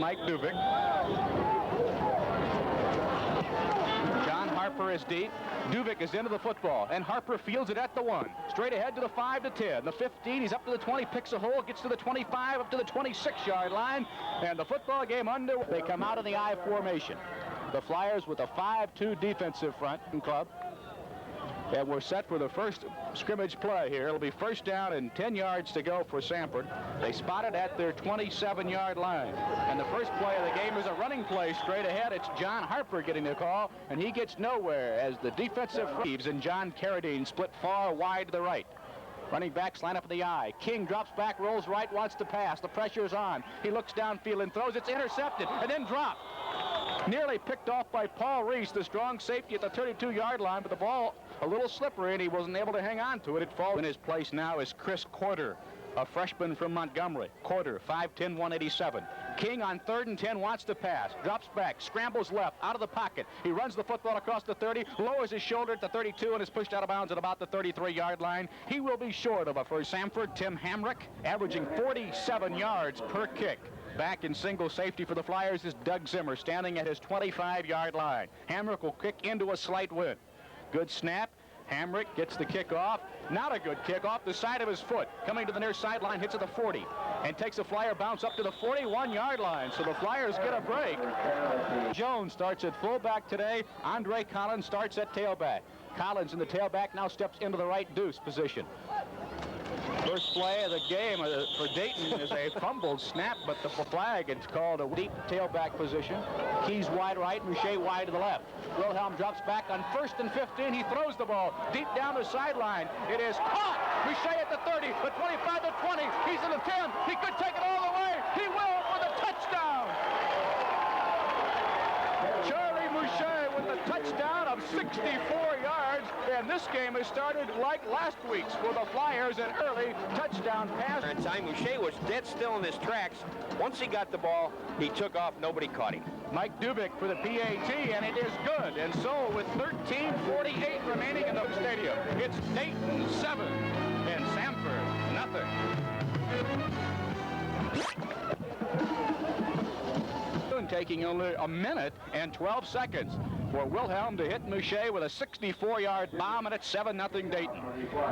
Mike Dubik. John Harper is deep. Dubik is into the football, and Harper fields it at the 1. Straight ahead to the 5 to 10. The 15, he's up to the 20, picks a hole, gets to the 25, up to the 26-yard line, and the football game underway. They come out in the I formation. The Flyers with a 5-2 defensive front club. And we're set for the first scrimmage play here. It'll be first down and 10 yards to go for Samford. They spot it at their 27-yard line. And the first play of the game is a running play straight ahead. It's John Harper getting the call, and he gets nowhere as the defensive Reeves and John Carradine split far wide to the right. Running backs line up in the I. King drops back, rolls right, wants to pass. The pressure is on. He looks downfield and throws. It's intercepted and then dropped. Nearly picked off by Paul Reese, the strong safety at the 32-yard line, but the ball a little slippery, and he wasn't able to hang on to it. It falls. In his place now is Chris Corder, a freshman from Montgomery. Corder, 5'10", 187. King on 3rd and 10 wants to pass. Drops back, scrambles left, out of the pocket. He runs the football across the 30, lowers his shoulder at the 32, and is pushed out of bounds at about the 33-yard line. He will be short of a first. Samford, Tim Hamrick, averaging 47 yards per kick. Back in single safety for the Flyers is Doug Zimmer, standing at his 25-yard line. Hamrick will kick into a slight wind. Good snap. Hamrick gets the kick off. Not a good kick off the side of his foot. Coming to the near sideline, hits at the 40. And takes a Flyer bounce up to the 41-yard line. So the Flyers get a break. Jones starts at fullback today. Andre Collins starts at tailback. Collins in the tailback now steps into the right deuce position. First play of the game for Dayton is a fumbled snap, but the flag, it's called a deep tailback position. Keys wide right, Mouche wide to the left. Wilhelm drops back on 1st and 15. He throws the ball deep down the sideline. It is caught. Mouche at the 30, the 25, the 20. He's in the 10. He could take it all the way. He will for the touchdown. Charlie Mouche with a touchdown of 64 yards, and this game has started like last week's for the Flyers, an early touchdown pass. At time, Mouche was dead still in his tracks. Once he got the ball, he took off. Nobody caught him. Mike Dubik for the PAT, and it is good. And so with 13:48 remaining in the stadium, it's Dayton 7 and Samford nothing. Taking only a minute and 12 seconds for Wilhelm to hit Mouche with a 64-yard bomb, and it's 7-0 Dayton.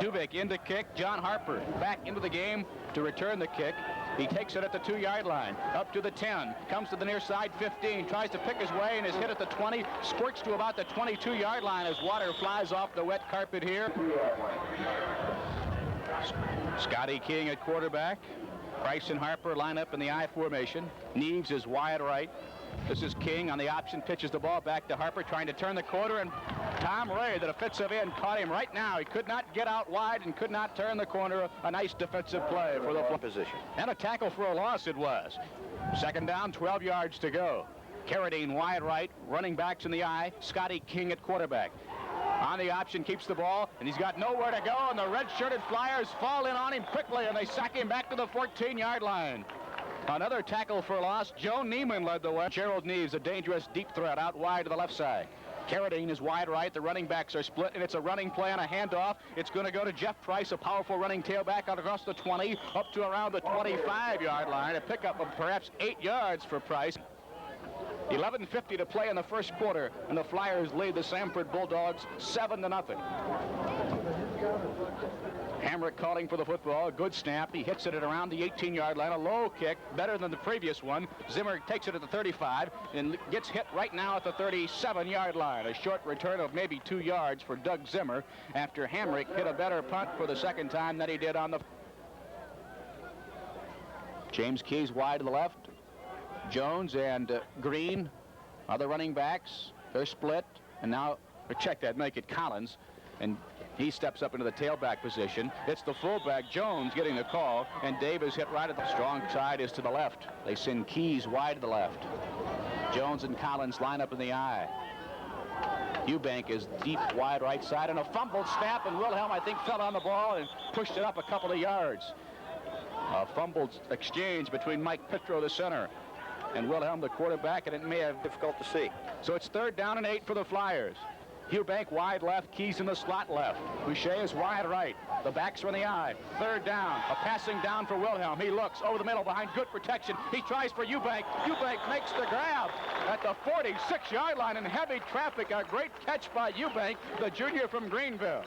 Dubik into kick. John Harper back into the game to return the kick. He takes it at the 2-yard line, up to the 10, comes to the near side 15, tries to pick his way and is hit at the 20, squirts to about the 22-yard line as water flies off the wet carpet here. Scotty King at quarterback. Price and Harper line up in the I formation. Neves is wide right. This is King on the option, pitches the ball back to Harper, trying to turn the corner, and Tom Ray, the defensive end, caught him right now. He could not get out wide and could not turn the corner. A nice defensive play for the position. And a tackle for a loss it was. Second down, 12 yards to go. Carradine wide right, running backs in the I. Scotty King at quarterback. On the option, keeps the ball, and he's got nowhere to go, and the red-shirted Flyers fall in on him quickly, and they sack him back to the 14-yard line. Another tackle for a loss. Joe Neiman led the way. Gerald Neves, a dangerous deep threat out wide to the left side. Carradine is wide right. The running backs are split, and it's a running play on a handoff. It's going to go to Jeff Price, a powerful running tailback out across the 20, up to around the 25-yard line. A pickup of perhaps 8 yards for Price. 11:50 to play in the first quarter, and the Flyers lead the Samford Bulldogs 7-0. Hamrick calling for the football. Good snap. He hits it at around the 18-yard line. A low kick, better than the previous one. Zimmer takes it at the 35 and gets hit right now at the 37-yard line. A short return of maybe 2 yards for Doug Zimmer after Hamrick hit a better punt for the second time than he did on the... James Keys wide to the left. Jones and Green are the running backs. They're split, and now check that, make it Collins, and he steps up into the tailback position. It's the fullback, Jones, getting the call, and Dave is hit right at the strong side is to the left. They send Keys wide to the left. Jones and Collins line up in the I. Eubank is deep wide right side, and a fumbled snap, and Wilhelm, I think, fell on the ball and pushed it up a couple of yards. A fumbled exchange between Mike Petro, the center, and Wilhelm, the quarterback, and it may have difficult to see. So it's 3rd down and 8 for the Flyers. Eubank wide left, Keys in the slot left. Boucher is wide right. The backs are in the eye. Third down. A passing down for Wilhelm. He looks over the middle behind good protection. He tries for Eubank. Eubank makes the grab at the 46-yard line in heavy traffic. A great catch by Eubank, the junior from Greenville.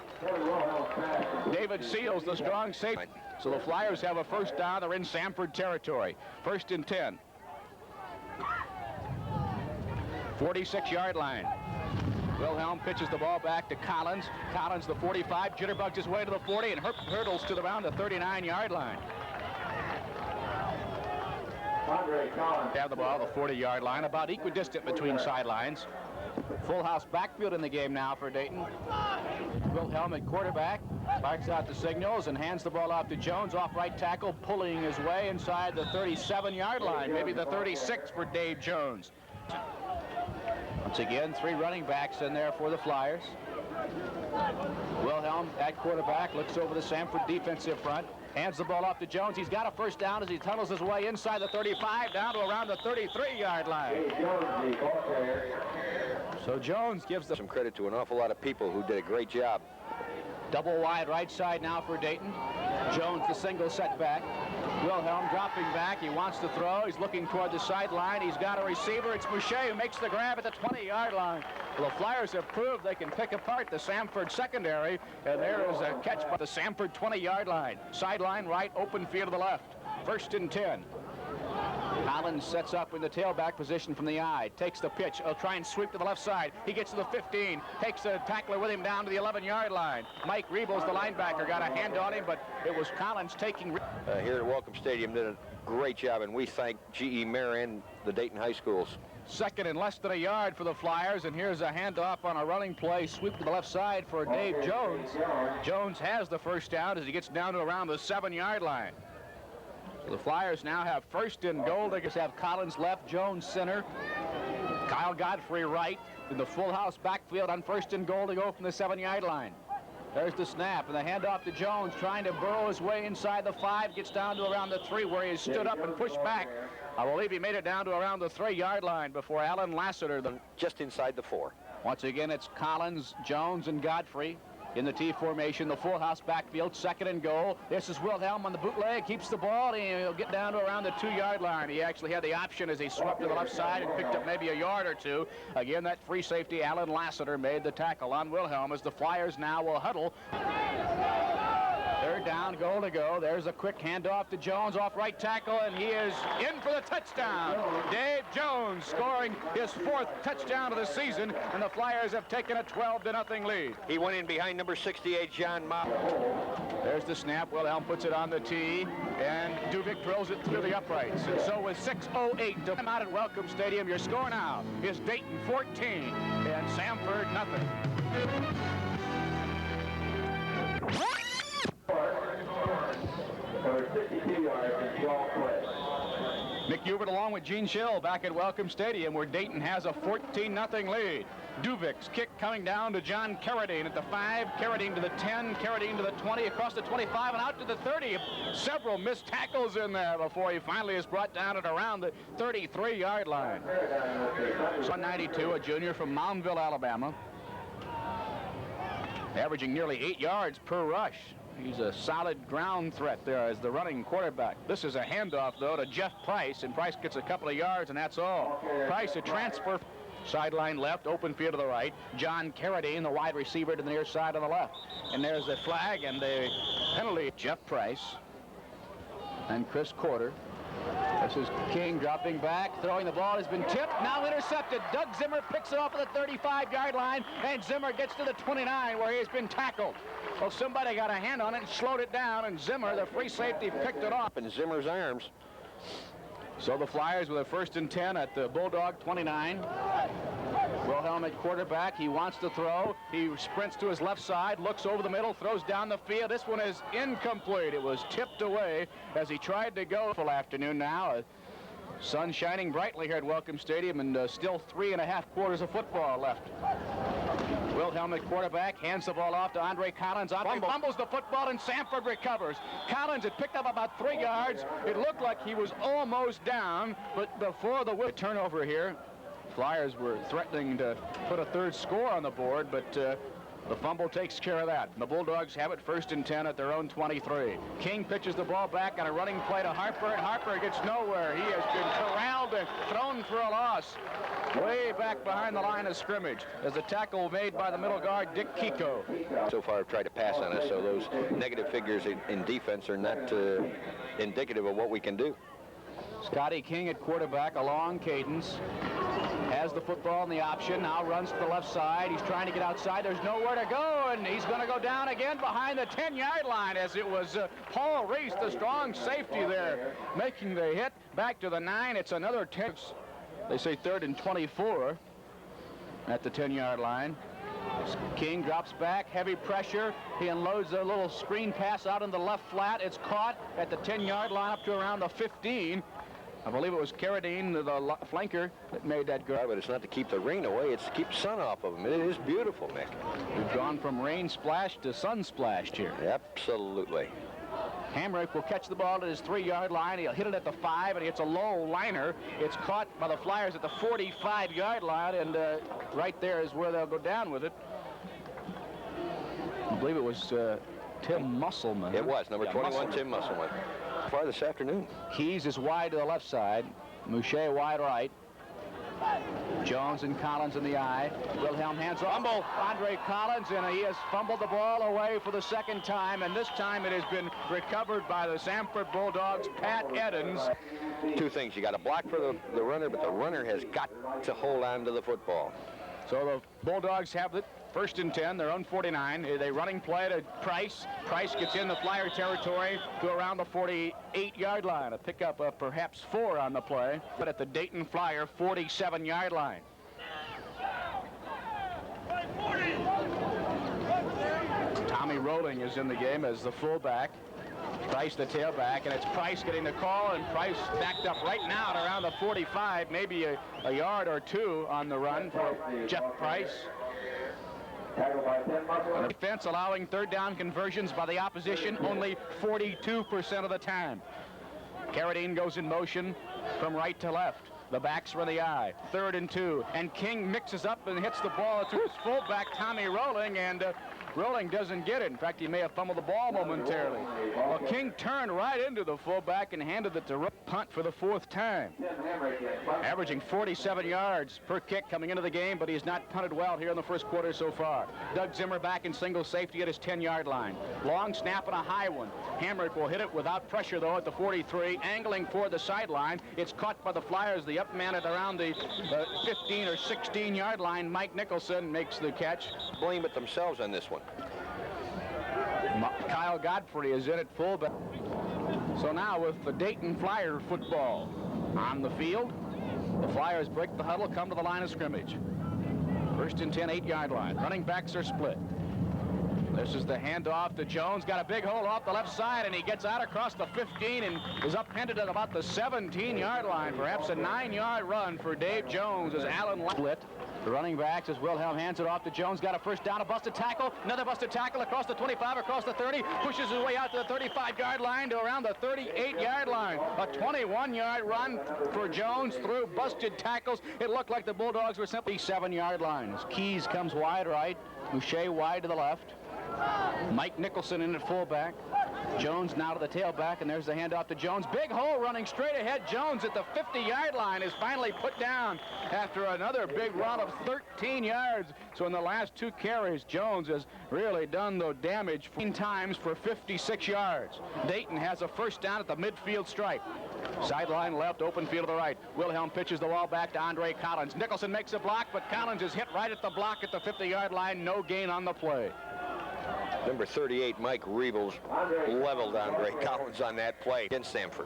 David Seals, the strong safety. So the Flyers have a first down. They're in Samford territory. 1st and 10. 46-yard line. Wilhelm pitches the ball back to Collins. Collins, the 45, jitterbugs his way to the 40 and hurdles to around the 39-yard line. Have the ball, the 40-yard line, about equidistant between sidelines. Full house backfield in the game now for Dayton. Wilhelm at quarterback, barks out the signals and hands the ball off to Jones, off right tackle, pulling his way inside the 37-yard line, maybe the 36 for Dave Jones. Once again, 3 running backs in there for the Flyers. Wilhelm at quarterback, looks over the Samford defensive front, hands the ball off to Jones. He's got a first down as he tunnels his way inside the 35 down to around the 33-yard line. So Jones gives some credit to an awful lot of people who did a great job. Double wide right side now for Dayton. Jones the single setback. Wilhelm dropping back. He wants to throw. He's looking toward the sideline. He's got a receiver. It's Boucher who makes the grab at the 20-yard line. Well, the Flyers have proved they can pick apart the Samford secondary, and there is a catch by the Samford 20-yard line. Sideline right, open field to the left. 1st and 10. Collins sets up in the tailback position from the eye, takes the pitch. He'll try and sweep to the left side. He gets to the 15, takes the tackler with him down to the 11-yard line. Mike Rebels, the linebacker, got a hand on him, but it was Collins taking... Here at Welcome Stadium did a great job, and we thank G.E. Mayer and the Dayton High Schools. 2nd and less than a yard for the Flyers, and here's a handoff on a running play, sweep to the left side for Dave Jones. Jones has the first down as he gets down to around the 7-yard line. So the Flyers now have 1st and goal. They just have Collins left, Jones center, Kyle Godfrey right in the full house backfield on 1st and goal to go from the 7-yard line. There's the snap and the handoff to Jones, trying to burrow his way inside the 5, gets down to around the 3 where he stood up and pushed back. I believe he made it down to around the 3-yard line before Alan Lassiter. Just inside the 4. Once again, it's Collins, Jones, and Godfrey in the T formation, the full house backfield, 2nd and goal. This is Wilhelm on the bootleg, keeps the ball, and he'll get down to around the 2-yard line. He actually had the option as he swept to the left side and picked up maybe a yard or 2. Again, that free safety, Alan Lassiter, made the tackle on Wilhelm as the Flyers now will huddle. 3rd down, goal to go. There's a quick handoff to Jones off right tackle, and he is in for the touchdown. Dave Jones scoring his 4th touchdown of the season, and the Flyers have taken a 12-0 lead. He went in behind number 68, John Ma. There's the snap. Wilhelm puts it on the tee, and Duvik drills it through the uprights. And so with 6:08 to come out at Welcome Stadium, your score now is Dayton 14 and Samford nothing. Mick Hubert along with Gene Schill back at Welcome Stadium, where Dayton has a 14-0 lead. Duvik's kick coming down to John Carradine at the 5, Carradine to the 10, Carradine to the 20, across the 25 and out to the 30. Several missed tackles in there before he finally is brought down at around the 33-yard line. 192, a junior from Moundville, Alabama, averaging nearly 8 yards per rush. He's a solid ground threat there as the running quarterback. This is a handoff, though, to Jeff Price, and Price gets a couple of yards, and that's all. Price, a transfer. Sideline left, open field to the right. John Carradine, the wide receiver, to the near side on the left. And there's the flag and the penalty. Jeff Price and Chris Corder. This is King dropping back, throwing the ball, has been tipped, now intercepted. Doug Zimmer picks it off at the 35-yard line, and Zimmer gets to the 29 where he has been tackled. Well, somebody got a hand on it and slowed it down, and Zimmer, the free safety, picked it off in Zimmer's arms. So the Flyers with a 1st and 10 at the Bulldog 29. Wilhelm at quarterback. He wants to throw. He sprints to his left side, looks over the middle, throws down the field. This one is incomplete. It was tipped away as he tried to go. Full afternoon now. Sun shining brightly here at Welcome Stadium, and still 3.5 quarters of football left. Wilhelm at quarterback, hands the ball off to Andre Collins. Andre fumbles the football, and Samford recovers. Collins had picked up about 3 yards. It looked like he was almost down, but before the turnover here, Flyers were threatening to put a third score on the board, but the fumble takes care of that. The Bulldogs have it 1st and 10 at their own 23. King pitches the ball back on a running play to Harper, and Harper gets nowhere. He has been corralled and thrown for a loss way back behind the line of scrimmage as a tackle made by the middle guard, Dick Kiko. So far, I've tried to pass on us, so those negative figures in defense are not indicative of what we can do. Scotty King at quarterback, a long cadence. Has the football in the option, now runs to the left side. He's trying to get outside. There's nowhere to go, and he's going to go down again behind the 10-yard line as it was Paul Reese, the strong safety there, making the hit back to the 9. It's another 10. They say 3rd and 24 at the 10-yard line. King drops back, heavy pressure. He unloads a little screen pass out in the left flat. It's caught at the 10-yard line up to around the 15. I believe it was Carradine, the flanker, that made that go. But it's not to keep the rain away, it's to keep sun off of him. It is beautiful, Mick. We've gone from rain splash to sun splashed here. Absolutely. Hamrick will catch the ball at his 3-yard line. He'll hit it at the 5, and it's a low liner. It's caught by the Flyers at the 45-yard line, and right there is where they'll go down with it. I believe it was Tim Musselman. It was, number 21, Musselman. Tim Musselman. Far this afternoon. Keys is wide to the left side. Mouche wide right. Jones and Collins in the eye. Wilhelm hands off. Fumble. Andre Collins, and he has fumbled the ball away for the 2nd time, and this time it has been recovered by the Samford Bulldogs, Pat Edens. Two things. You got to block for the runner, but the runner has got to hold on to the football. So the Bulldogs have it 1st and 10, their own 49. They running play to Price. Price gets in the Flyer territory to around the 48-yard line. A pickup of perhaps 4 on the play, but at the Dayton Flyer 47-yard line. Tommy Rolling is in the game as the fullback. Price the tailback, and it's Price getting the call, and Price backed up right now at around the 45, maybe a yard or 2 on the run for Jeff Price. Defense allowing 3rd down conversions by the opposition only 42% of the time. Carradine goes in motion from right to left. The backs run the eye. 3rd and 2, and King mixes up and hits the ball to his fullback, Tommy Rolling, and Rolling doesn't get it. In fact, he may have fumbled the ball momentarily. Well, King turned right into the fullback and handed it to punt for the 4th time. Averaging 47 yards per kick coming into the game, but he's not punted well here in the 1st quarter so far. Doug Zimmer back in single safety at his 10-yard line. Long snap and a high one. Hamrick will hit it without pressure, though, at the 43, angling for the sideline. It's caught by the Flyers. The up man at around the 15 or 16-yard line. Mike Nicholson makes the catch. Blame it themselves on this one. Kyle Godfrey is in at fullback. So now with the Dayton Flyer football on the field, the Flyers break the huddle, come to the line of scrimmage. 1st and 10, 8-yard line. Running backs are split. This is the handoff to Jones. Got a big hole off the left side, and he gets out across the 15 and is upended at about the 17-yard line. Perhaps a 9-yard run for Dave Jones as Allen split. The running backs as Wilhelm hands it off to Jones. Got a 1st down, a busted tackle. Another busted tackle across the 25, across the 30. Pushes his way out to the 35-yard line to around the 38-yard line. A 21-yard run for Jones through busted tackles. It looked like the Bulldogs were simply 7-yard lines. Keys comes wide right. Mouche wide to the left. Mike Nicholson in at fullback. Jones now to the tailback, and there's the handoff to Jones. Big hole running straight ahead. Jones at the 50-yard line is finally put down after another big run of 13 yards. So in the last 2 carries, Jones has really done the damage 14 times for 56 yards. Dayton has a 1st down at the midfield stripe. Sideline left, open field to the right. Wilhelm pitches the ball back to Andre Collins. Nicholson makes a block, but Collins is hit right at the block at the 50-yard line. No gain on the play. Number 38, Mike Rebels, leveled Andre Collins on that play against Samford.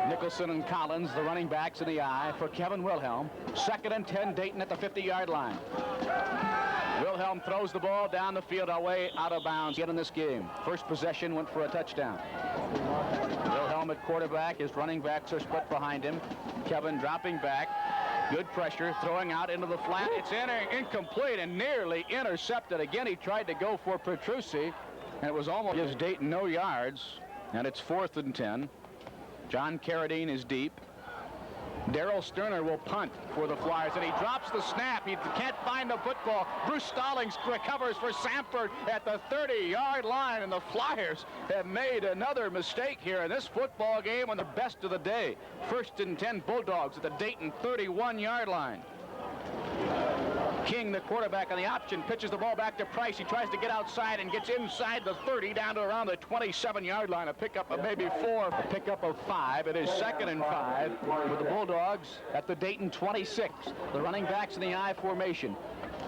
Nicholson and Collins, the running backs in the eye for Kevin Wilhelm. 2nd and 10, Dayton at the 50-yard line. Wilhelm throws the ball down the field away out of bounds yet in this game. 1st possession went for a touchdown. Wilhelm at quarterback. His running backs are split behind him. Kevin dropping back. Good pressure, throwing out into the flat. It's incomplete and nearly intercepted. Again, he tried to go for Petrucci, and it was almost gives Dayton no yards, and it's 4th and 10. John Carradine is deep. Darryl Sterner will punt for the Flyers, and he drops the snap. He can't find the football. Bruce Stallings recovers for Samford at the 30-yard line, and the Flyers have made another mistake here in this football game on the best of the day. 1st and 10 Bulldogs at the Dayton 31-yard line. King, the quarterback on the option, pitches the ball back to Price. He tries to get outside and gets inside the 30 down to around the 27-yard line. A pickup of maybe 4, a pickup of 5. It is 2nd and 5 with the Bulldogs at the Dayton 26. The running backs in the I formation.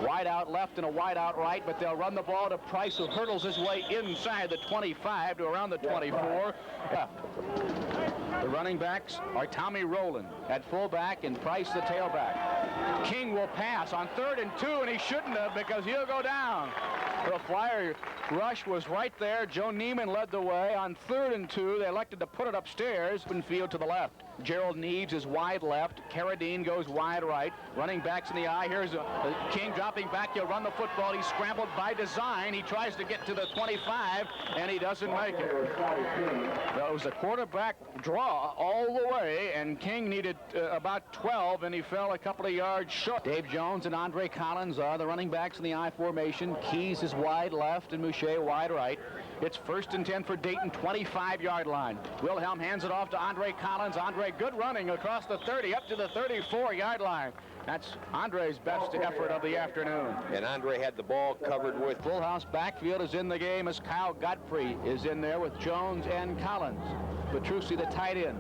Wide out left and a wide out right, but they'll run the ball to Price, who hurdles his way inside the 25 to around the 24. The running backs are Tommy Rowland at fullback and Price the tailback. King will pass on 3rd and 2, and he shouldn't have, because he'll go down. The Flyer rush was right there. Joe Neiman led the way. On 3rd and 2, they elected to put it upstairs. Open field to the left. Gerald Neves is wide left. Carradine goes wide right. Running backs in the eye. Here's King dropping back. He'll run the football. He's scrambled by design. He tries to get to the 25, and he doesn't make it. That was a quarterback draw all the way, and King needed about 12, and he fell a couple of yards short. Dave Jones and Andre Collins are the running backs in the I formation. Keys is wide left and Mouche wide right. It's 1st and 10 for Dayton, 25-yard line. Wilhelm hands it off to Andre Collins. Andre, good running across the 30 up to the 34-yard line. That's Andre's best effort of the afternoon. And Andre had the ball covered with... Full house backfield is in the game as Kyle Godfrey is in there with Jones and Collins. Petrucci, the tight end.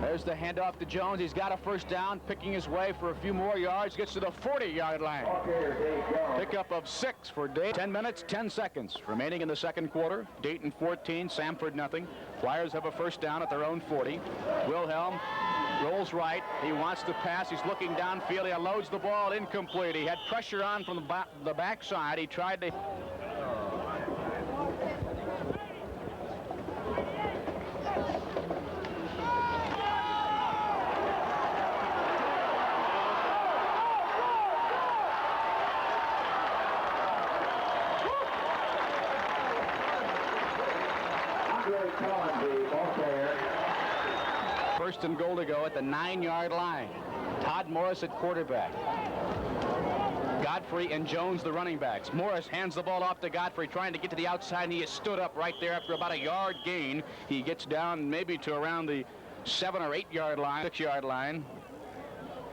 There's the handoff to Jones. He's got a 1st down, picking his way for a few more yards. Gets to the 40-yard line. Pickup of 6 for Dayton. 10 minutes, 10 seconds remaining in the 2nd quarter. Dayton 14, Samford nothing. Flyers have a 1st down at their own 40. Wilhelm rolls right. He wants to pass. He's looking downfield. He unloads the ball. Incomplete. He had pressure on from the backside. He tried to... First and goal to go at the 9-yard line. Todd Morris at quarterback. Godfrey and Jones the running backs. Morris hands the ball off to Godfrey, trying to get to the outside, and he is stood up right there after about a yard gain. He gets down maybe to around the 7 or 8 yard line, 6-yard line.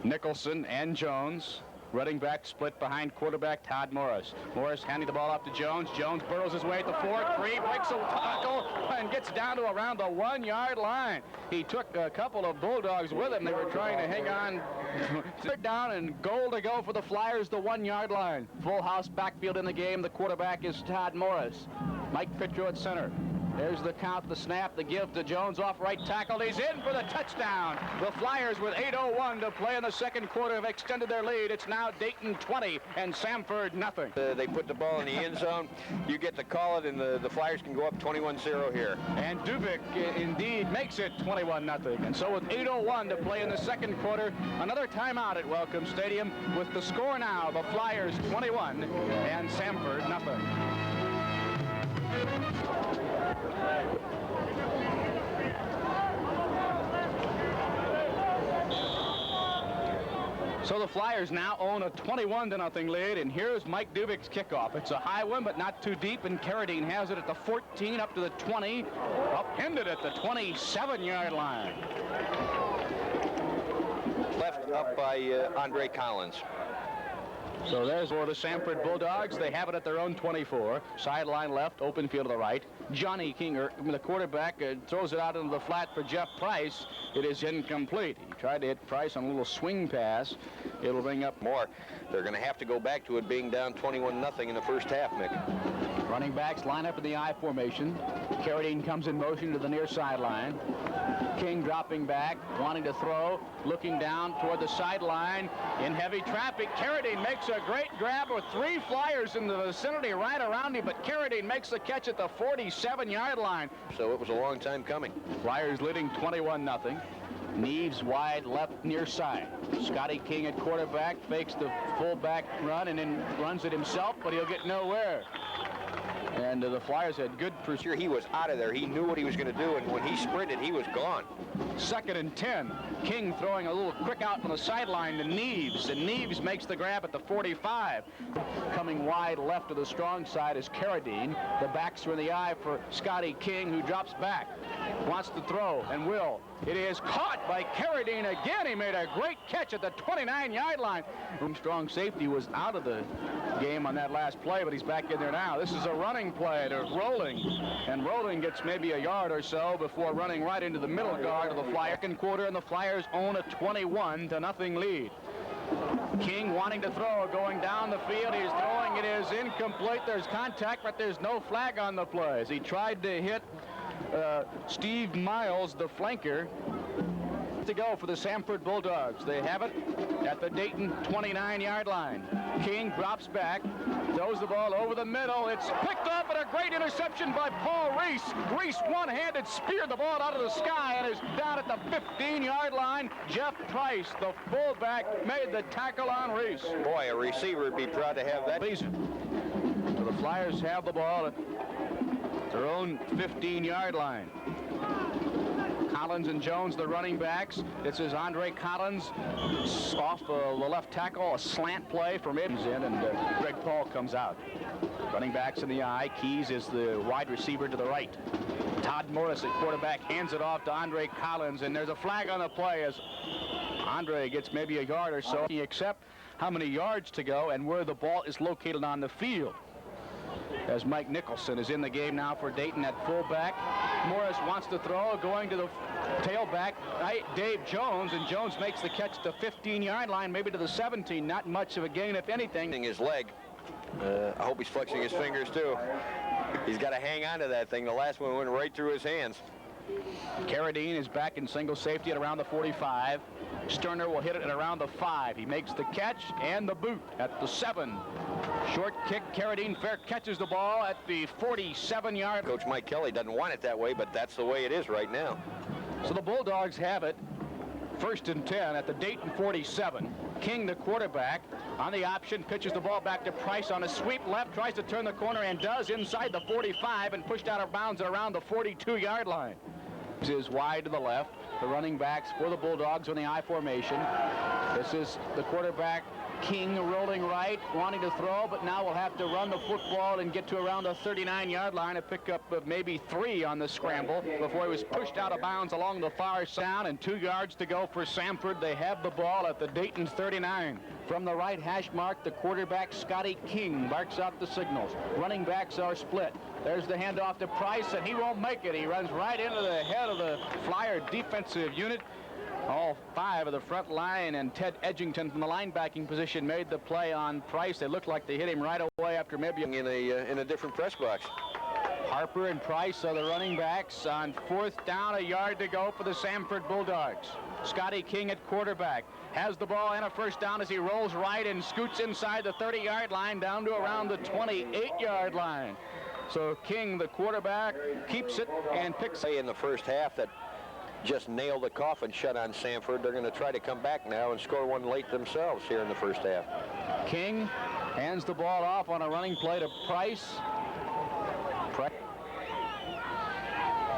Nicholson and Jones. Running back split behind quarterback Todd Morris. Morris handing the ball off to Jones. Jones burrows his way at the 4-3, breaks a tackle, and gets down to around the 1-yard line. He took a couple of Bulldogs with him. They were trying to hang on. Third down and goal to go for the Flyers, the 1-yard line. Full house backfield in the game. The quarterback is Todd Morris. Mike Petro at center. There's the count, the snap, the give to Jones off right tackle. He's in for the touchdown. The Flyers with 8:01 to play in the 2nd quarter have extended their lead. It's now Dayton 20 and Samford nothing. They put the ball in the end zone. You get to call it, and the Flyers can go up 21-0 here. And Duvik indeed makes it 21-0. And so with 8:01 to play in the 2nd quarter, another timeout at Welcome Stadium with the score now, the Flyers 21 and Samford nothing. So the Flyers now own a 21-0 lead, and here's Mike Duvik's kickoff. It's a high one, but not too deep, and Carradine has it at the 14, up to the 20, upended at the 27-yard line. Left up by Andre Collins. So there's for the Samford Bulldogs. They have it at their own 24. Sideline left, open field to the right. Johnny Kinger, the quarterback, throws it out into the flat for Jeff Price. It is incomplete. He tried to hit Price on a little swing pass. It'll bring up more. They're going to have to go back to it being down 21-0 in the 1st half, Mick. Running backs line up in the I formation. Carradine comes in motion to the near sideline. King dropping back, wanting to throw, looking down toward the sideline. In heavy traffic, Carradine makes a great grab with 3 Flyers in the vicinity right around him, but Carradine makes the catch at the 47-yard line. So it was a long time coming. Flyers leading 21-0. Neves wide left near side. Scotty King at quarterback, fakes the fullback run and then runs it himself, but he'll get nowhere. And the Flyers had good pursuit. Sure, he was out of there. He knew what he was going to do, and when he sprinted, he was gone. 2nd and 10. King throwing a little quick out on the sideline to Neves, and Neves makes the grab at the 45. Coming wide left of the strong side is Carradine. The backs are in the eye for Scotty King, who drops back. Wants to throw, and will. It is caught by Carradine again. He made a great catch at the 29-yard line. Strong safety was out of the game on that last play, but he's back in there now. This is a running play to Rolling, and Rolling gets maybe a yard or so before running right into the middle guard of the Flyer. Second quarter, and the Flyers own a 21-0 lead. King wanting to throw, going down the field. He's throwing. It is incomplete. There's contact, but there's no flag on the play. As he tried to hit Steve Miles, the flanker. To go for the Samford Bulldogs. They have it at the Dayton 29-yard line. King drops back, throws the ball over the middle. It's picked up, and a great interception by Paul Reese. Reese one-handed speared the ball out of the sky and is down at the 15-yard line. Jeff Price, the fullback, made the tackle on Reese. Boy, a receiver would be proud to have that. So the Flyers have the ball at their own 15-yard line. Collins and Jones, the running backs. This is Andre Collins off the left tackle, a slant play from Ibs in, and Greg Paul comes out. Running backs in the eye. Keys is the wide receiver to the right. Todd Morris at quarterback hands it off to Andre Collins, and there's a flag on the play as Andre gets maybe a yard or so, except how many yards to go and where the ball is located on the field. As Mike Nicholson is in the game now for Dayton at fullback. Morris wants to throw, going to the tailback, Dave Jones, and Jones makes the catch to the 15-yard line, maybe to the 17. Not much of a gain, if anything. His leg. I hope he's flexing his fingers, too. He's got to hang on to that thing. The last one went right through his hands. Carradine is back in single safety at around the 45. Sterner will hit it at around the 5. He makes the catch and the boot at the 7. Short kick. Carradine fair catches the ball at the 47-yard. Coach Mike Kelly doesn't want it that way, but that's the way it is right now. So the Bulldogs have it 1st and 10 at the Dayton 47. King, the quarterback, on the option, pitches the ball back to Price on a sweep left, tries to turn the corner and does inside the 45 and pushed out of bounds at around the 42-yard line. This is wide to the left. The running backs for the Bulldogs on the I formation. This is the quarterback, King, rolling right, wanting to throw, but now will have to run the football and get to around the 39-yard line, a pickup of maybe 3 on the scramble before he was pushed out of bounds along the far side, and 2 yards to go for Samford. They have the ball at the Dayton 39. From the right hash mark, the quarterback, Scotty King, barks out the signals. Running backs are split. There's the handoff to Price, and he won't make it. He runs right into the head of the Flyer defensive unit. All 5 of the front line and Ted Edgington from the linebacking position made the play on Price. They looked like they hit him right away after maybe in a different press box. Harper and Price are the running backs on 4th down, a yard to go for the Samford Bulldogs. Scotty King at quarterback has the ball and a 1st down as he rolls right and scoots inside the 30-yard line down to around the 28-yard line. So King, the quarterback, keeps it and picks it. In the first half that just nailed the coffin shut on Samford. They're going to try to come back now and score one late themselves here in the first half. King hands the ball off on a running play to Price.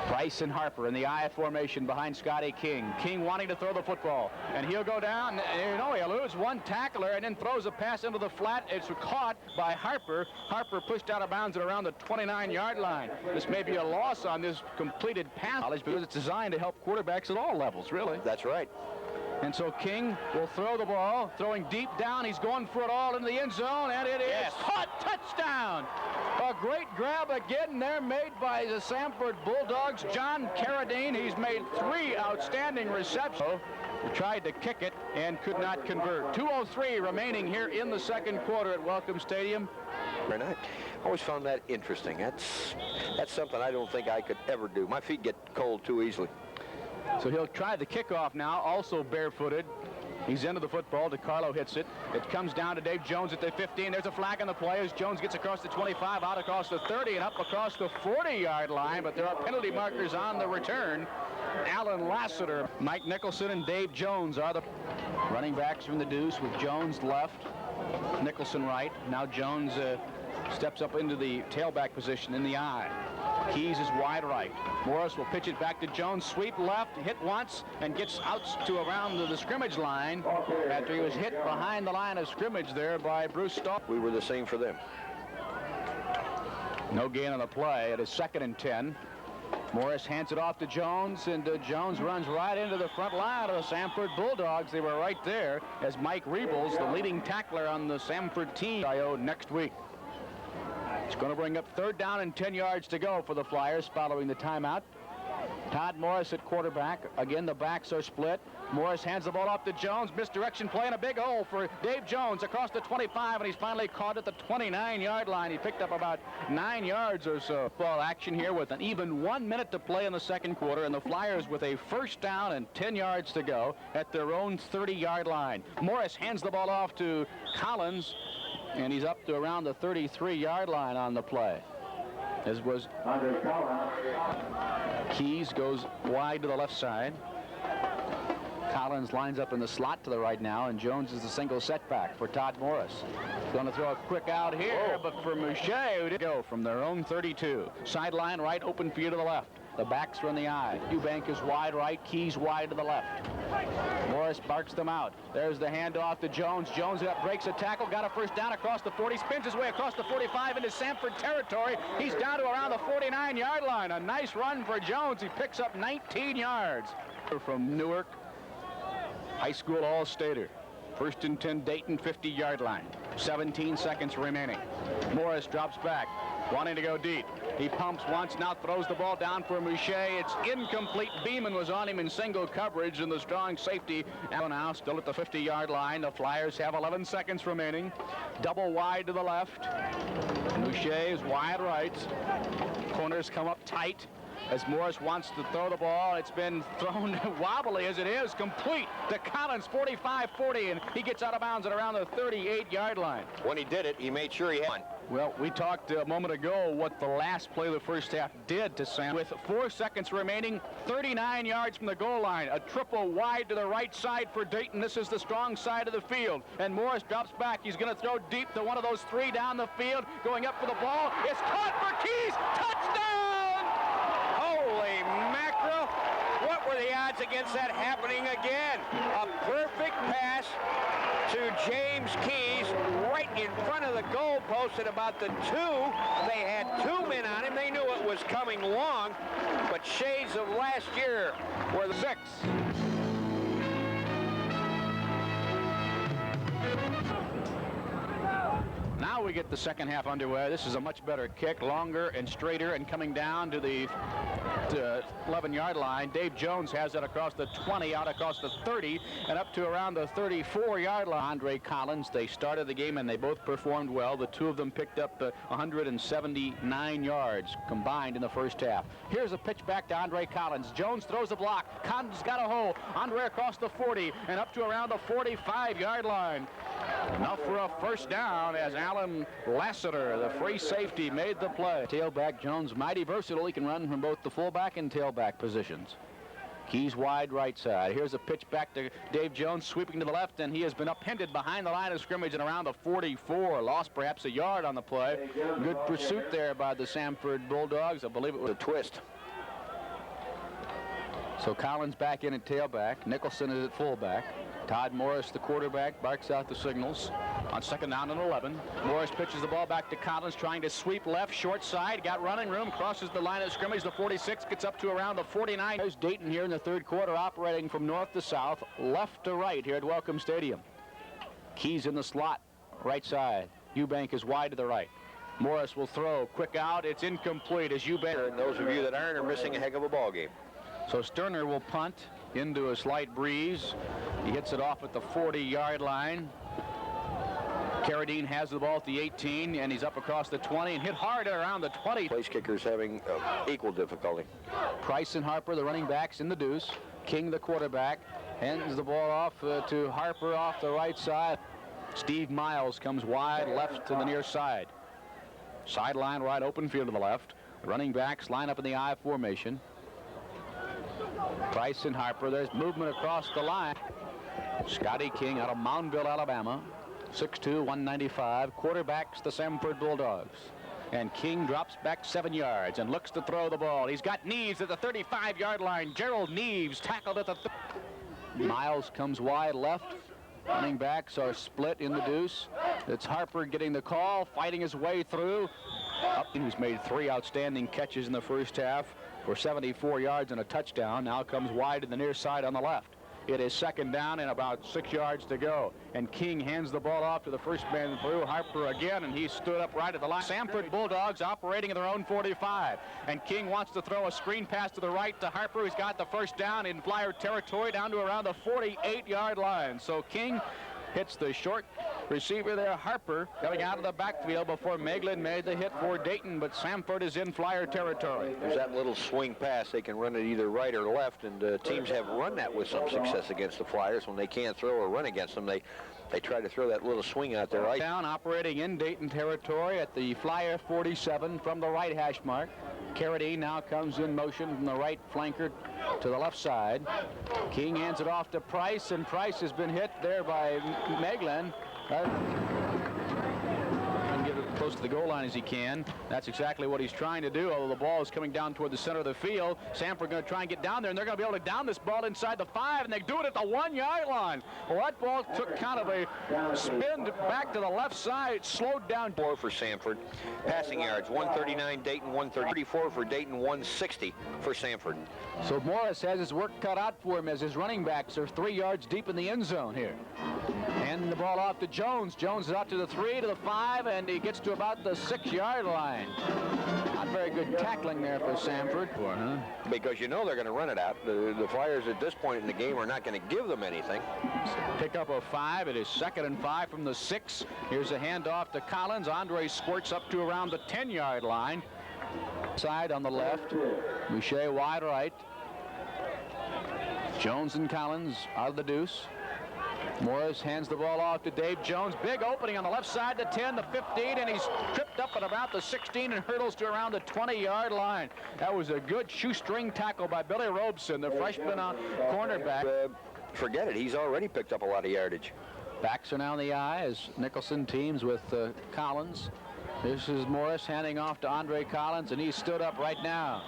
Price and Harper in the I formation behind Scotty King. King wanting to throw the football, and he'll go down. You know, he'll lose one tackler and then throws a pass into the flat. It's caught by Harper. Harper pushed out of bounds at around the 29-yard line. This may be a loss on this completed pass because it's designed to help quarterbacks at all levels, really. That's right. And so King will throw the ball, throwing deep down. He's going for it all into the end zone, and it is caught. Touchdown! A great grab again there made by the Samford Bulldogs. John Carradine, he's made 3 outstanding receptions. He tried to kick it and could not convert. 2:03 remaining here in the second quarter at Welcome Stadium. And I always found that interesting. That's something I don't think I could ever do. My feet get cold too easily. So he'll try the kickoff now, also barefooted. He's into the football. DeCarlo hits it. It comes down to Dave Jones at the 15. There's a flag on the play as Jones gets across the 25, out across the 30, and up across the 40-yard line. But there are penalty markers on the return. Alan Lassiter, Mike Nicholson, and Dave Jones are the running backs from the deuce with Jones left, Nicholson right. Now Jones steps up into the tailback position in the I. Keys is wide right. Morris will pitch it back to Jones. Sweep left, hit once, and gets out to around the scrimmage line after he was hit behind the line of scrimmage there by Bruce Stahl. We were the same for them. No gain on the play. It is 2nd and 10. Morris hands it off to Jones, and Jones runs right into the front line of the Samford Bulldogs. They were right there as Mike Rebels, the leading tackler on the Samford team, next week. It's going to bring up 3rd down and 10 yards to go for the Flyers following the timeout. Todd Morris at quarterback. Again, the backs are split. Morris hands the ball off to Jones. Misdirection play in a big hole for Dave Jones across the 25, and he's finally caught at the 29-yard line. He picked up about 9 yards or so. Ball action here with an even 1 minute to play in the second quarter, and the Flyers with a 1st down and 10 yards to go at their own 30-yard line. Morris hands the ball off to Collins, and he's up to around the 33-yard line on the play. As was Keys goes wide to the left side. Collins lines up in the slot to the right now, and Jones is the single setback for Todd Morris. Going to throw a quick out here, but for Mouchet, who did go from their own 32. Sideline right, open for you to the left. The backs are in the I. Eubank is wide right, Keys wide to the left. Morris barks them out. There's the handoff to Jones. Jones breaks a tackle, got a 1st down across the 40, spins his way across the 45 into Samford territory. He's down to around the 49-yard line. A nice run for Jones. He picks up 19 yards. From Newark, high school all-stater. 1st and 10, Dayton, 50-yard line. 17 seconds remaining. Morris drops back, wanting to go deep. He pumps once, now throws the ball down for Mouchet. It's incomplete. Beeman was on him in single coverage, and the strong safety now still at the 50-yard line. The Flyers have 11 seconds remaining. Double wide to the left. Mouchet is wide right. Corners come up tight as Morris wants to throw the ball. It's been thrown wobbly as it is, complete to Collins, 45-40, and he gets out of bounds at around the 38-yard line. When he did it, he made sure he had. Well, we talked a moment ago what the last play of the first half did to Sam. With 4 seconds remaining, 39 yards from the goal line, a triple wide to the right side for Dayton. This is the strong side of the field, and Morris drops back. He's going to throw deep to one of those 3 down the field, going up for the ball. It's caught for Keys. Touchdown! Holy mackerel! What were the odds against that happening again? A perfect pass to James Keys right in front of the goal post at about the 2. They had 2 men on him. They knew it was coming long, but shades of last year were the 6. Now we get the second half underway. This is a much better kick, longer and straighter, and coming down to the 11-yard line. Dave Jones has it across the 20, out across the 30, and up to around the 34-yard line. Andre Collins, they started the game, and they both performed well. The two of them picked up 179 yards combined in the first half. Here's a pitch back to Andre Collins. Jones throws a block. Collins got a hole. Andre across the 40 and up to around the 45-yard line. Enough for a 1st down as Alan Lassiter, the free safety, made the play. Tailback Jones, mighty versatile. He can run from both the fullback and tailback positions. Keys wide right side. Here's a pitch back to Dave Jones, sweeping to the left, and he has been upended behind the line of scrimmage and around the 44. Lost perhaps a yard on the play. Good pursuit there by the Samford Bulldogs. I believe it was a twist. So Collins back in at tailback. Nicholson is at fullback. Todd Morris, the quarterback, barks out the signals on 2nd down and 11. Morris pitches the ball back to Collins, trying to sweep left, short side, got running room, crosses the line of scrimmage. The 46 gets up to around the 49. There's Dayton here in the 3rd quarter, operating from north to south, left to right here at Welcome Stadium. Keys in the slot, right side. Eubank is wide to the right. Morris will throw, quick out, it's incomplete as Eubank. And those of you that aren't are missing a heck of a ball game. So Sterner will punt into a slight breeze. He hits it off at the 40-yard line. Carradine has the ball at the 18, and he's up across the 20 and hit hard around the 20. Place kickers having equal difficulty. Price and Harper, the running backs, in the deuce. King, the quarterback, hands the ball off to Harper off the right side. Steve Miles comes wide left to the near side. Sideline right, open field to the left. Running backs line up in the I formation. Price and Harper, there's movement across the line. Scotty King out of Moundville, Alabama. 6'2", 195. Quarterbacks the Samford Bulldogs. And King drops back 7 yards and looks to throw the ball. He's got Neves at the 35-yard line. Gerald Neves tackled at the... Miles comes wide left. Running backs are split in the deuce. It's Harper getting the call, fighting his way through. Who's made 3 outstanding catches in the first half for 74 yards and a touchdown. Now comes wide to the near side on the left. It is second down and about 6 yards to go. And King hands the ball off to the first man through, Harper again, and he stood up right at the line. Samford Bulldogs operating in their own 45. And King wants to throw a screen pass to the right to Harper, who's got the first down in Flyer territory down to around the 48-yard line. So King hits the short receiver there, Harper, coming out of the backfield before Meglin made the hit for Dayton, but Samford is in Flyer territory. There's that little swing pass. They can run it either right or left, and teams have run that with some success against the Flyers. When they can't throw or run against them, they try to throw that little swing out there. Down operating in Dayton territory at the Flyer 47 from the right hash mark. Carradine now comes in motion from the right flanker to the left side. King hands it off to Price, and Price has been hit there by Meglin. And get it close to the goal line as he can. That's exactly what he's trying to do, although the ball is coming down toward the center of the field. Samford going to try and get down there, and they're going to be able to down this ball inside the 5, and they do it at the 1-yard line. Well, that ball took kind of a spin back to the left side, slowed down. 4 for Samford. Passing yards, 139 Dayton, 134 for Dayton, 160 for Samford. So Morris has his work cut out for him as his running backs are 3 yards deep in the end zone here. Handing the ball off to Jones. Jones is out to the 3, to the 5, and he gets to about the 6-yard line. Not very good tackling there for Samford. Because you know they're going to run it out. The Flyers at this point in the game are not going to give them anything. Pick up a 5. It is 2nd and 5 from the 6. Here's a handoff to Collins. Andre squirts up to around the 10-yard line. Side on the left. Boucher wide right. Jones and Collins out of the deuce. Morris hands the ball off to Dave Jones. Big opening on the left side, the 10, the 15, and he's tripped up at about the 16 and hurdles to around the 20-yard line. That was a good shoestring tackle by Billy Robeson, the freshman on cornerback. Forget it. He's already picked up a lot of yardage. Backs are now in the eye as Nicholson teams with Collins. This is Morris handing off to Andre Collins, and he stood up right now.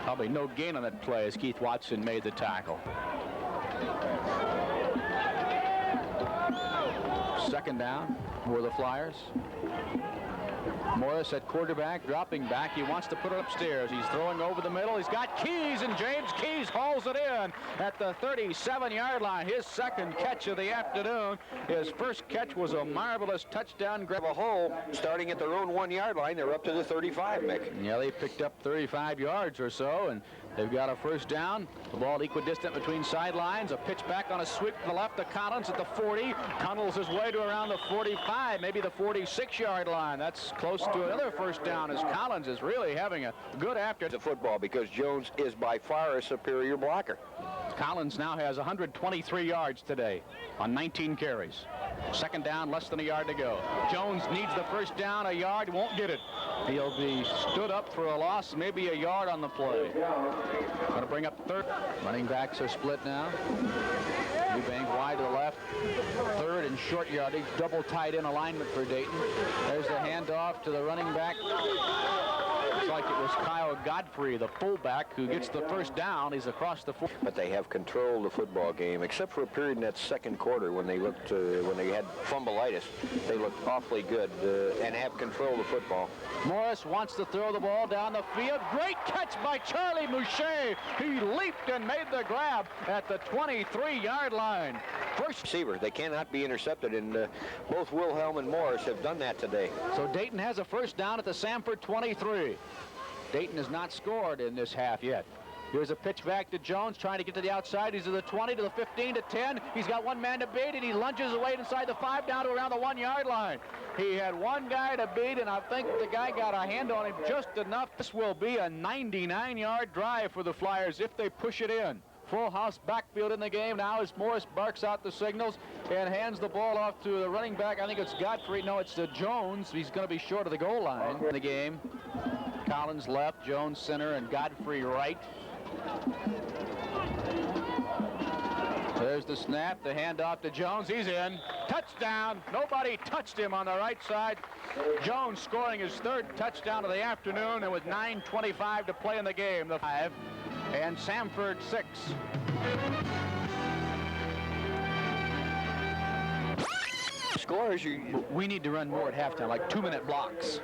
Probably no gain on that play as Keith Watson made the tackle. Second down for the Flyers. Morris at quarterback, dropping back. He wants to put it upstairs. He's throwing over the middle. He's got Keys, and James Keys hauls it in at the 37-yard line. His second catch of the afternoon. His first catch was a marvelous touchdown grab. A hole starting at their own 1-yard line. They're up to the 35, Mick. Yeah, they picked up 35 yards or so, and they've got a first down. The ball equidistant between sidelines. A pitch back on a sweep to the left to Collins at the 40. Tunnels his way to around the 45, maybe the 46-yard line. That's close to another first down as Collins is really having a good afternoon. The football because Jones is by far a superior blocker. Collins now has 123 yards today on 19 carries. Second down, less than a yard to go. Jones needs the first down, a yard, won't get it. He'll be stood up for a loss, maybe a yard on the play. Going to bring up third. Running backs are split now. Eubank wide to the left. Third and short yardage, double tight end alignment for Dayton. There's the handoff to the running back. Looks like it was Kyle Godfrey, the fullback, who gets the first down. He's across the 4. But they have controlled the football game, except for a period in that second quarter when they looked, when they had fumbleitis. They looked awfully good and have controlled the football. Morris wants to throw the ball down the field. Great catch by Charlie Moucher. He leaped and made the grab at the 23-yard line. First receiver. They cannot be intercepted, and both Wilhelm and Morris have done that today. So Dayton has a first down at the Samford 23. Dayton has not scored in this half yet. Here's a pitch back to Jones, trying to get to the outside. He's to the 20, to the 15, to 10. He's got one man to beat, and he lunges away inside the 5 down to around the 1-yard line. He had one guy to beat, and I think the guy got a hand on him just enough. This will be a 99-yard drive for the Flyers if they push it in. Full house backfield in the game now as Morris barks out the signals and hands the ball off to the running back. I think it's Godfrey. No, it's Jones. He's going to be short of the goal line in the game. Collins left, Jones center, and Godfrey right. There's the snap, the handoff to Jones. He's in. Touchdown! touchdown. Nobody touched him on the right side. Jones scoring his 3rd touchdown of the afternoon, and with 9:25 to play in the game, the 5 and Samford 6. Scores, we need to run more at halftime, like 2-minute blocks.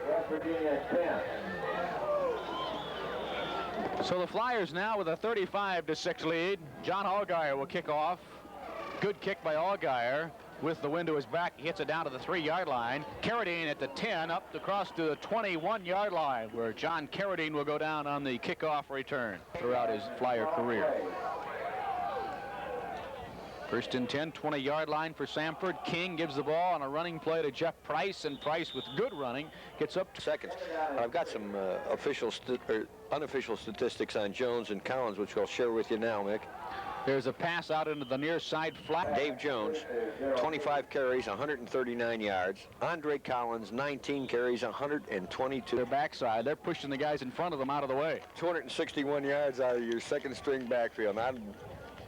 So the Flyers now with a 35-6 lead. John Allgaier will kick off. Good kick by Allgaier. With the wind to his back, he hits it down to the 3-yard line. Carradine at the 10, up across to the 21-yard line, where John Carradine will go down on the kickoff return throughout his Flyer career. First and 10, 20-yard line for Samford. King gives the ball on a running play to Jeff Price, and Price with good running gets up to seconds. I've got some unofficial statistics on Jones and Collins, which I'll share with you now, Mick. There's a pass out into the near side flat. Dave Jones, 25 carries, 139 yards. Andre Collins, 19 carries, 122. Their backside, they're pushing the guys in front of them out of the way. 261 yards out of your second-string backfield. Now,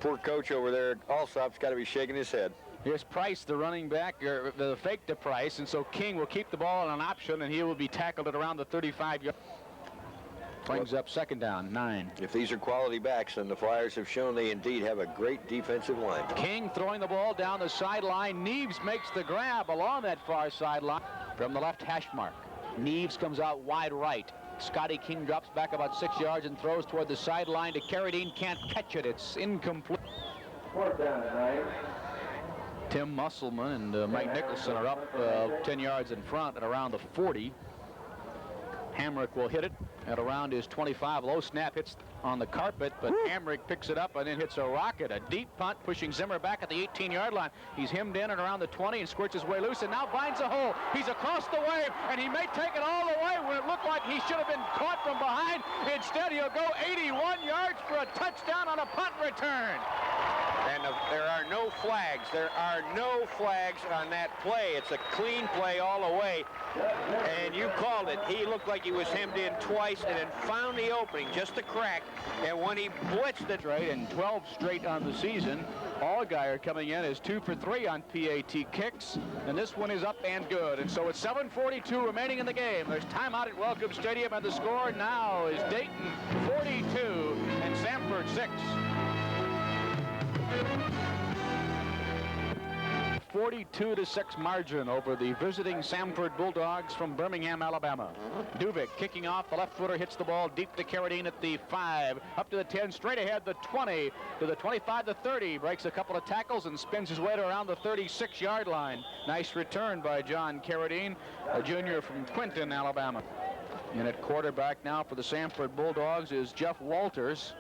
poor coach over there, Alsop's got to be shaking his head. Here's Price, the running back, or the fake to Price, and so King will keep the ball on an option, and he will be tackled at around the 35-yard. Brings up 2nd down, 9. If these are quality backs, then the Flyers have shown they indeed have a great defensive line. King throwing the ball down the sideline. Neves makes the grab along that far sideline from the left hash mark. Neves comes out wide right. Scotty King drops back about 6 yards and throws toward the sideline to Carradine. Can't catch it. It's incomplete. 4th down and 9. Tim Musselman and Mike Nicholson are up 10 yards in front at around the 40. Hamrick will hit it at around his 25. Low snap hits on the carpet, but Hamrick picks it up and then hits a rocket. A deep punt pushing Zimmer back at the 18-yard line. He's hemmed in at around the 20 and squirts his way loose and now finds a hole. He's across the wave, and he may take it all the way when it looked like he should have been caught from behind. Instead, he'll go 81 yards for a touchdown on a punt return. And there are no flags. There are no flags on that play. It's a clean play all the way. And you called it. He looked like he was hemmed in twice and then found the opening, just a crack. And when he blitzed it, right, and 12 straight on the season. Allgaier coming in is 2 for 3 on PAT kicks, and this one is up and good. And so it's 7:42 remaining in the game. There's timeout at Welcome Stadium, and the score now is Dayton 42 and Samford 6. 42-6 margin over the visiting Samford Bulldogs from Birmingham, Alabama. Duvik kicking off. The left footer hits the ball deep to Carradine at the 5, up to the 10, straight ahead, the 20, to the 25, the 30. Breaks a couple of tackles and spins his way to around the 36-yard line. Nice return by John Carradine, a junior from Quinton, Alabama. And at quarterback now for the Samford Bulldogs is Jeff Walters.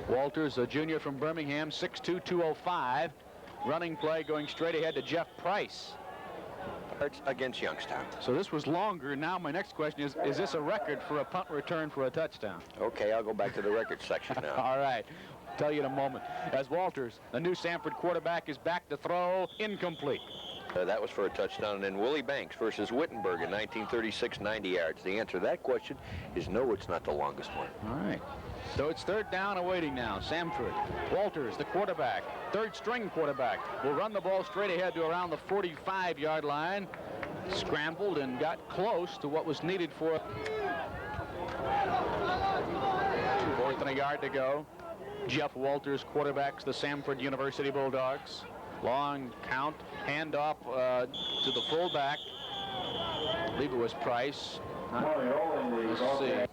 Walters, a junior from Birmingham, 6'2", 205. Running play going straight ahead to Jeff Price. Against Youngstown. So this was longer. Now my next question is this a record for a punt return for a touchdown? Okay, I'll go back to the record section now. All right. Tell you in a moment. As Walters, the new Samford quarterback, is back to throw. Incomplete. That was for a touchdown. And then Willie Banks versus Wittenberg in 1936, 90 yards. The answer to that question is no, it's not the longest one. All right. So it's 3rd down awaiting now. Samford. Walters, the quarterback, 3rd string quarterback, will run the ball straight ahead to around the 45-yard line. Scrambled and got close to what was needed for 4th and a yard to go. Jeff Walters quarterbacks the Samford University Bulldogs. Long count, handoff to the fullback. I believe it was Price. Let's see.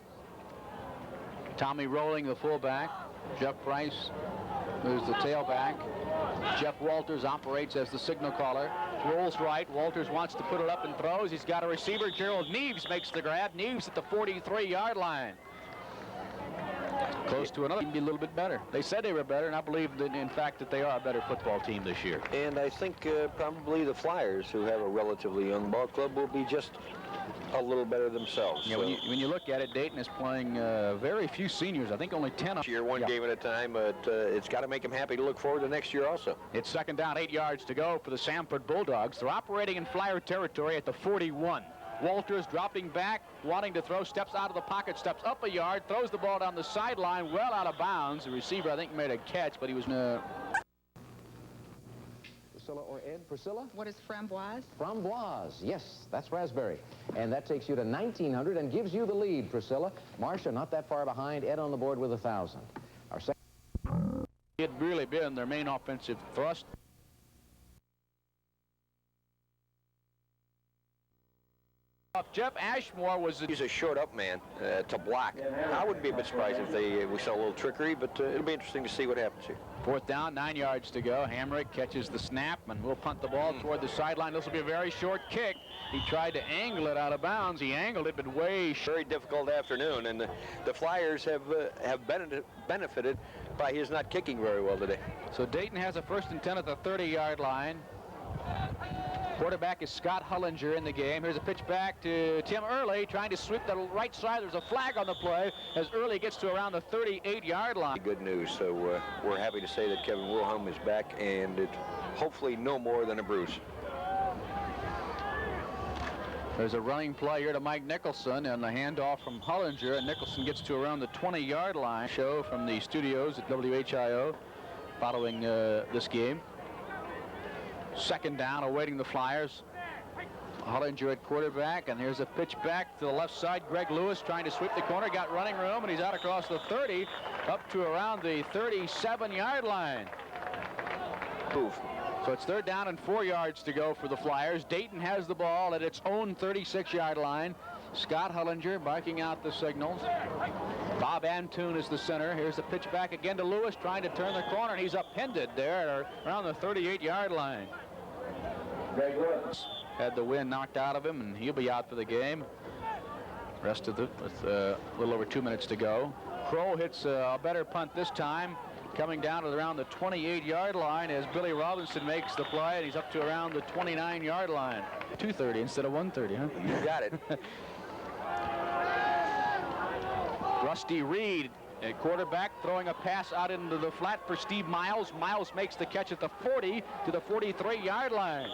Tommy Rolling, the fullback. Jeff Price, who's the tailback. Jeff Walters operates as the signal caller. Rolls right. Walters wants to put it up and throws. He's got a receiver. Gerald Neves makes the grab. Neves at the 43-yard line. Close to another. Be a little bit better. They said they were better, and I believe that, in fact, that they are a better football team this year. And I think probably the Flyers, who have a relatively young ball club, will be just a little better themselves. Yeah, so when you look at it, Dayton is playing very few seniors. I think only 10. This year, one game at a time, but it's got to make them happy to look forward to next year also. It's 2nd down, 8 yards to go for the Samford Bulldogs. They're operating in Flyer territory at the 41. Walters dropping back, wanting to throw, steps out of the pocket, steps up a yard, throws the ball down the sideline, well out of bounds. The receiver, I think, made a catch, but he was... Priscilla or Ed? Priscilla? What is framboise? Framboise. Yes, that's raspberry. And that takes you to 1,900 and gives you the lead, Priscilla. Marcia not that far behind. Ed on the board with 1,000. Our second. It had really been their main offensive thrust. Jeff Ashmore was He's a short up man to block. I wouldn't be a bit surprised if we saw a little trickery, but it'll be interesting to see what happens here. 4th down, 9 yards to go. Hamrick catches the snap, and we'll punt the ball toward the sideline. This will be a very short kick. He tried to angle it out of bounds. He angled it, but way short. Very difficult afternoon, and the Flyers have benefited by his not kicking very well today. So Dayton has a 1st and 10 at the 30-yard line. Quarterback is Scott Hullinger in the game. Here's a pitch back to Tim Early, trying to sweep the right side. There's a flag on the play as Early gets to around the 38-yard line. Good news. So we're happy to say that Kevin Wilhelm is back, and it's hopefully no more than a bruise. There's a running play here to Mike Nicholson, and the handoff from Hullinger, and Nicholson gets to around the 20-yard line. Show from the studios at WHIO following this game. 2nd down, awaiting the Flyers. Hullinger at quarterback, and here's a pitch back to the left side. Greg Lewis trying to sweep the corner, got running room, and he's out across the 30, up to around the 37-yard line. Poof. So it's 3rd down and 4 yards to go for the Flyers. Dayton has the ball at its own 36-yard line. Scott Hullinger barking out the signals. Bob Antoon is the center. Here's the pitch back again to Lewis, trying to turn the corner, and he's upended there around the 38-yard line. Had the wind knocked out of him, and he'll be out for the game. Rest of it with a little over 2 minutes to go. Crow hits a better punt this time, coming down to around the 28-yard line as Billy Robinson makes the play, and he's up to around the 29-yard line. 230 instead of 130, huh? You got it. Rusty Reed at quarterback, throwing a pass out into the flat for Steve Miles. Miles makes the catch at the 40 to the 43-yard line.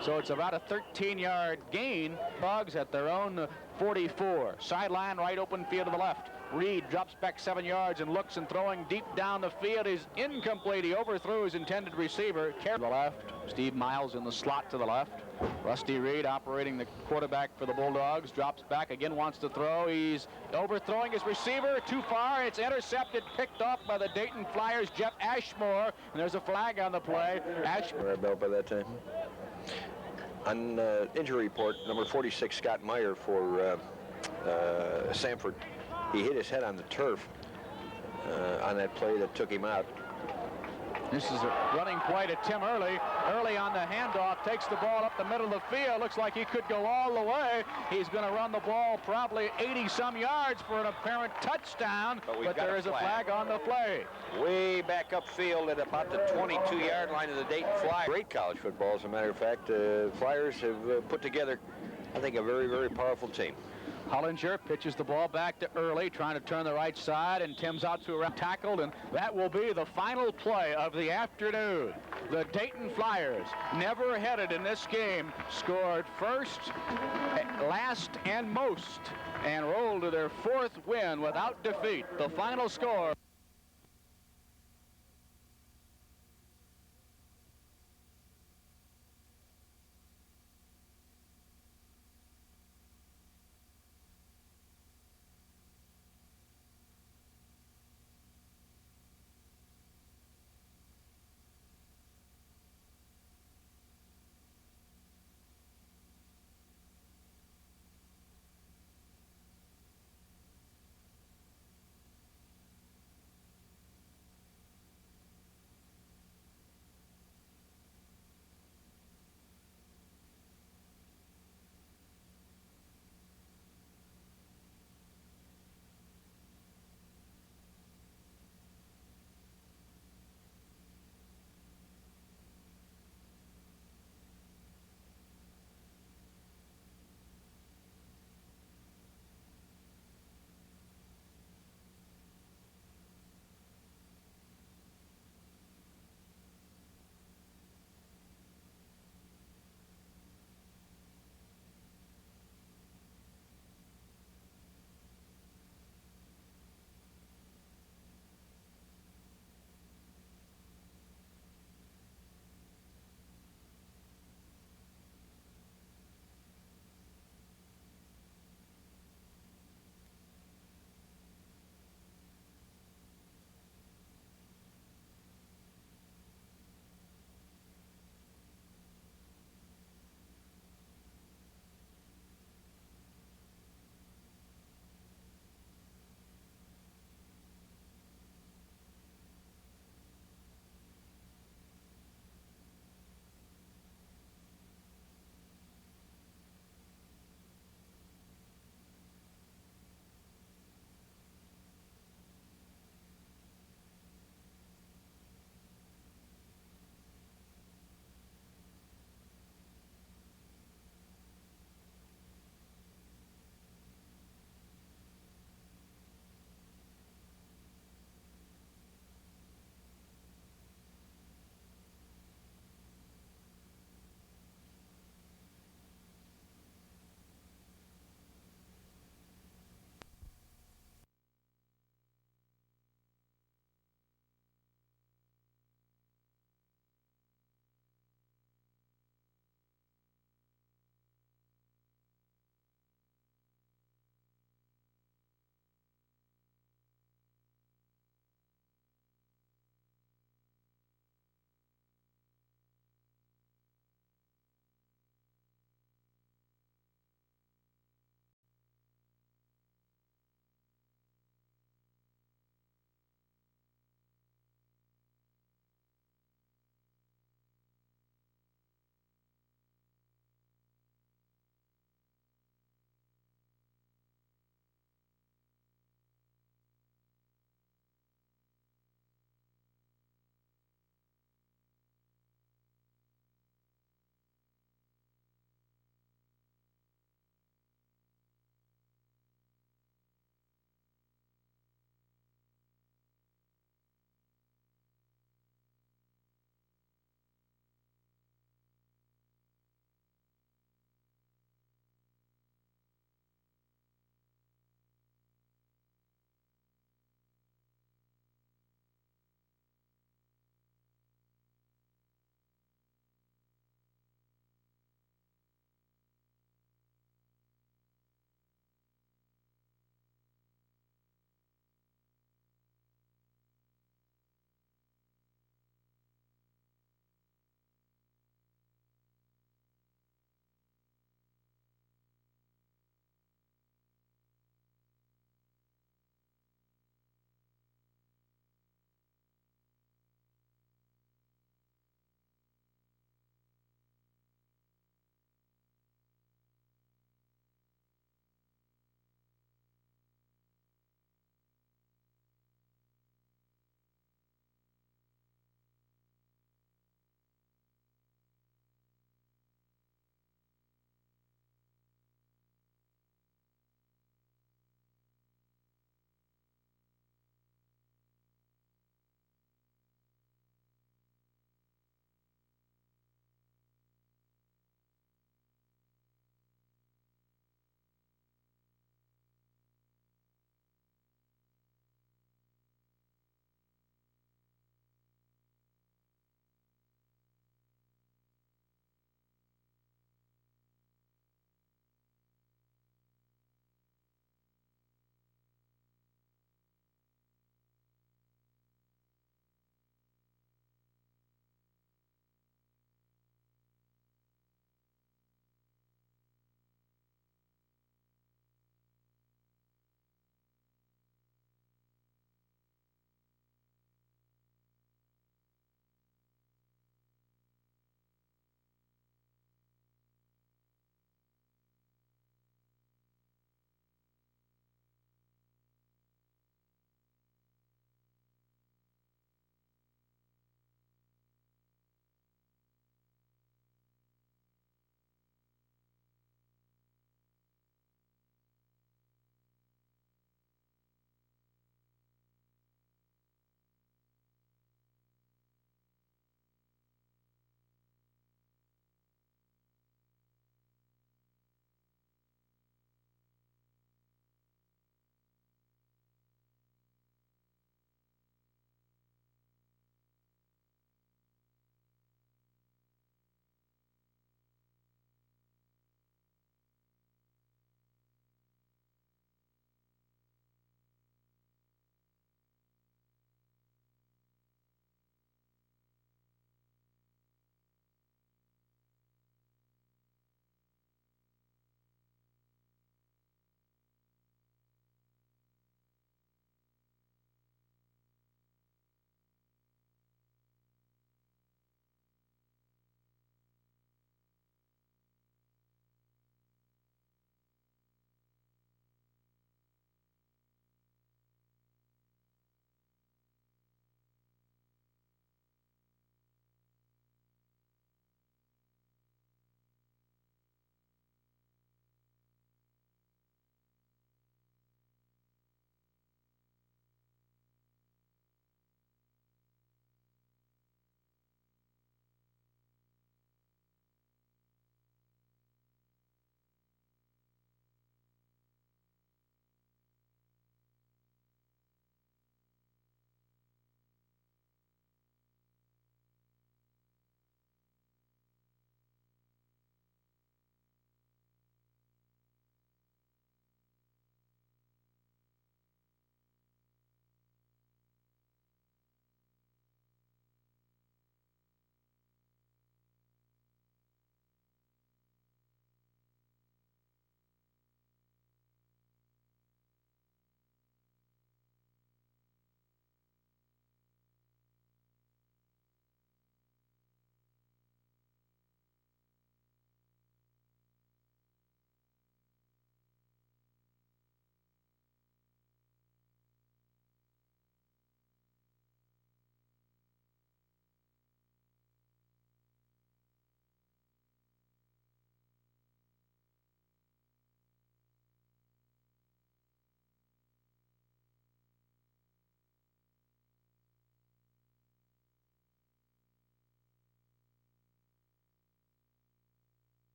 So it's about a 13-yard gain. Bugs at their own 44. Sideline, right open field to the left. Reed drops back 7 yards and looks, and throwing deep down the field is incomplete. He overthrew his intended receiver. To the left. Steve Miles in the slot to the left. Rusty Reed operating the quarterback for the Bulldogs. Drops back again, wants to throw. He's overthrowing his receiver too far. It's intercepted, picked off by the Dayton Flyers, Jeff Ashmore. And there's a flag on the play. Ashmore belt by that time. On injury report, number 46, Scott Meyer for Samford. He hit his head on the turf on that play that took him out. This is a running play to Tim Early. Early on the handoff, takes the ball up the middle of the field. Looks like he could go all the way. He's going to run the ball probably 80-some yards for an apparent touchdown, but there is a flag on the play. Way back upfield at about the 22-yard line of the Dayton Flyers. Great college football, as a matter of fact. Flyers have put together, I think, a very, very powerful team. Hullinger pitches the ball back to Early, trying to turn the right side, and Tim's out to around tackled, and that will be the final play of the afternoon. The Dayton Flyers, never headed in this game, scored first, last, and most, and rolled to their 4th win without defeat. The final score.